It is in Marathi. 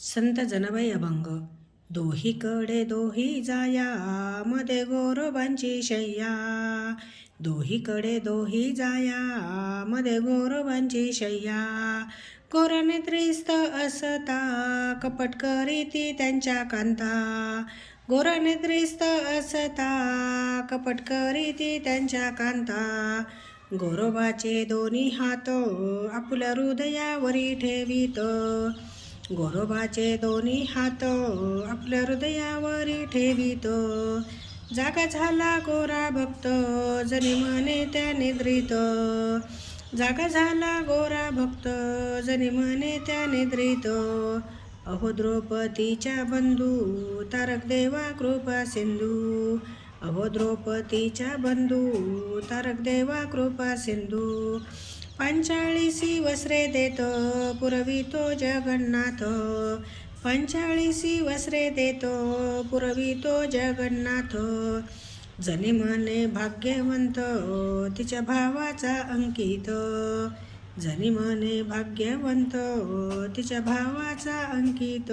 संत जनाबाई अभंग. दोहीकडे दोही जाया, मध्ये गोरोबांची शय्या. दोहीकडे दोही जाया, मध्ये गोरोबांची शय्या. गोराने त्रिस्त असता, कपट करीती त्यांच्या कांता. गोराने त्रिस्त असता, कपट करीती त्यांच्या कांता. गोरोबाचे दोन्ही हात आपुल्या हृदयावरी ठेवीत. गोरोबाचे दोन्ही हात आपल्या हृदयावरी ठेवीत. जागा झाला गोरा भक्त, जनी म्हणे त्या निद्रित. जागा झाला गोरा भक्त, जनी म्हणे त्या निद्रित. अहो द्रौपदीच्या बंधू, तारक देवा कृपा सिंधू. अहो द्रौपदीच्या बंधू, तारक देवा कृपा सिंधू. 45 वस्त्रे देत पुरवितो जगन्नाथ. 45 वस्त्रे देतो पुरवितो जगन्नाथ. जनी म्हणे भाग्यवंत, तिच्या भावाचा अंकित. जनी म्हणे भाग्यवंत, तिच्या भावाचा अंकित.